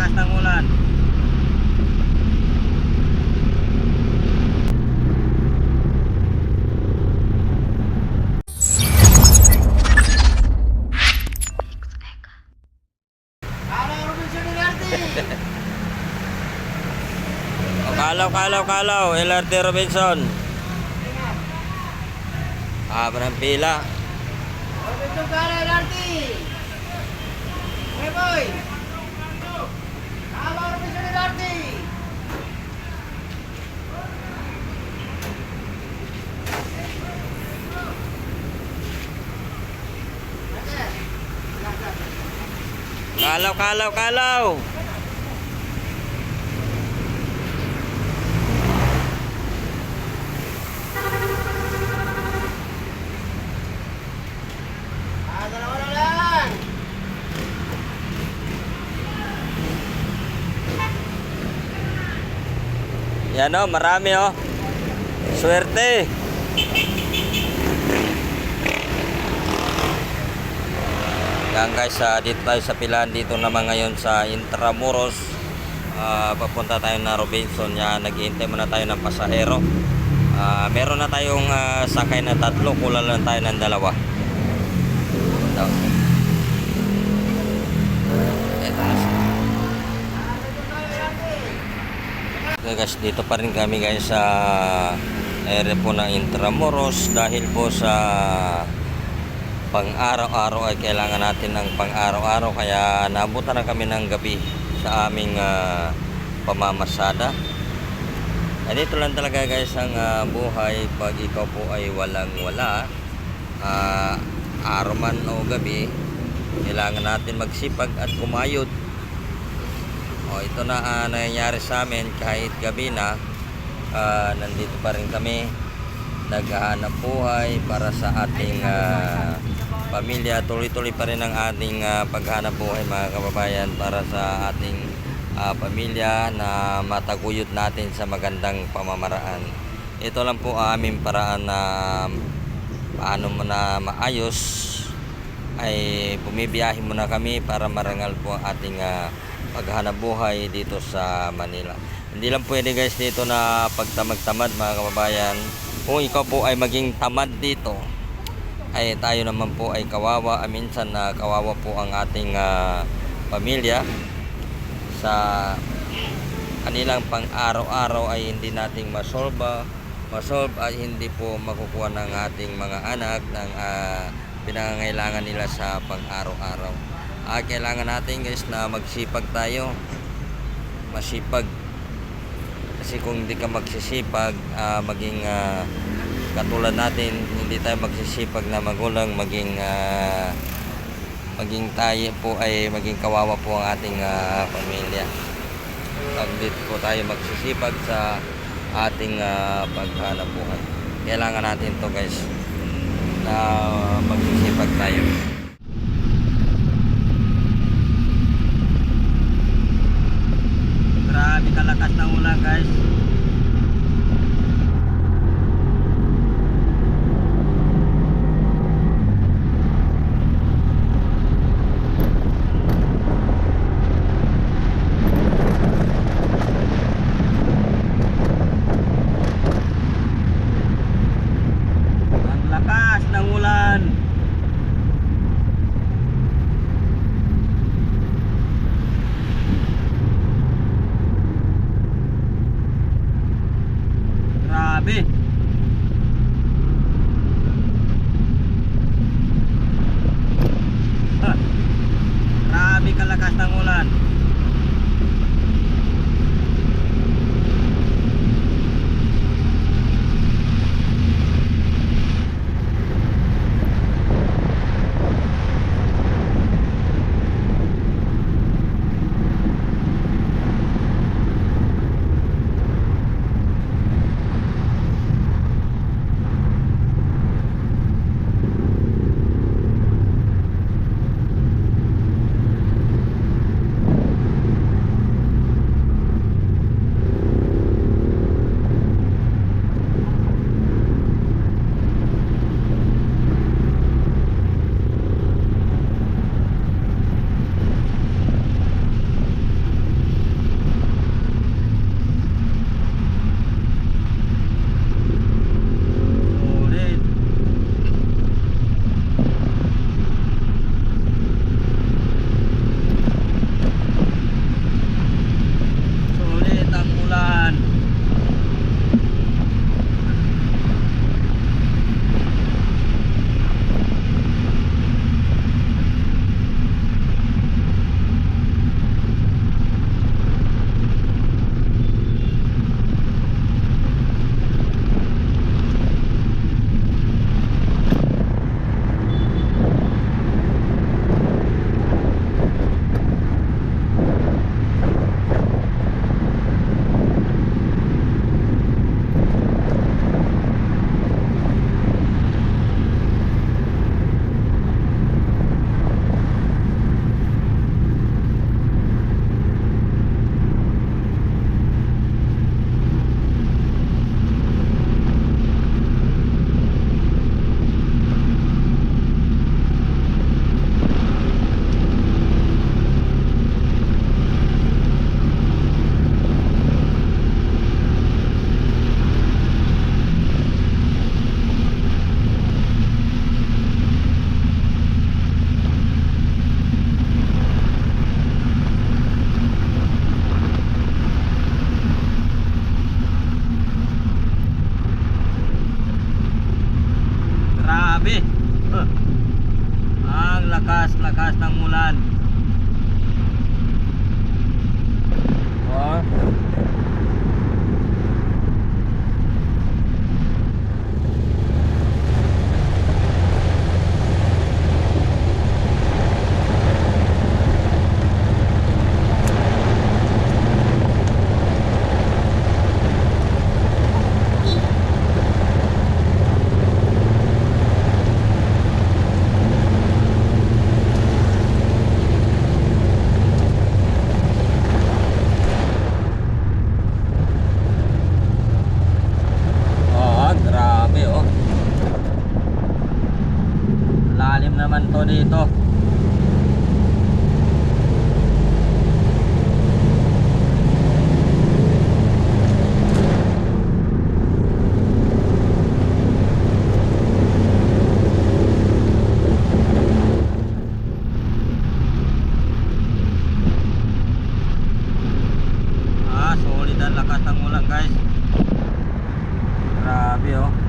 kalakas ng ulan. Kalaw, LRT Robinson. Ng pila. Robinson kalaw, LRT. Hey boy. Kalaw, Robinson LRT. Kalaw. Dalawa na lang. Yan o, marami o. Swerte. Yan guys, dito tayo sa pilan. Dito naman ngayon sa Intramuros. Papunta tayo na Robinson. Yan, naghihintay muna tayo ng pasahero. Meron na tayong sakay na 3. Kulang lang tayo ng 2. Ito. Ito na siya. Okay guys, dito pa rin kami guys sa area po ng Intramuros dahil po sa pang-araw-araw ay kailangan natin ng pang-araw-araw, kaya naabutan na kami ng gabi sa aming pamamasada. Dito lang talaga guys ang buhay pag ikaw po ay walang-wala, araw man o gabi, kailangan natin magsipag at kumayod. Ito na nangyayari sa amin kahit gabi na, nandito pa rin kami naghahanap buhay para sa ating pamilya. Tuloy-tuloy pa rin ang ating paghanap buhay mga kababayan para sa ating pamilya na mataguyod natin sa magandang pamamaraan. Ito lang po aming paraan na paano mo na maayos ay bumibiyahe muna kami para marangal po ang ating paghanap buhay dito sa Manila. Hindi lang pwede guys dito na pagtamad-tamad mga kababayan. Kung ikaw po ay maging tamad dito, ay tayo naman po ay kawawa. Minsan na kawawa po ang ating pamilya sa kanilang pang-araw-araw ay hindi nating masolve ay hindi po makukuha ng ating mga anak ng pinangangailangan nila sa pang-araw-araw. Kailangan natin guys na magsipag tayo, masipag, kasi kung hindi ka magsisipag, maging katulad natin, hindi tayo magsisipag na magulang, maging tayo po ay maging kawawa po ang ating pamilya. Pag dito po tayo magsisipag sa ating paghanap buhay, kailangan natin to guys na magsisipag tayo. Grabe kalakas ng ulan guys. Ang lakas ng ulan. Grabe. Grabe kalakas ng ulan. lakas ng ulan guys. Grabe oh.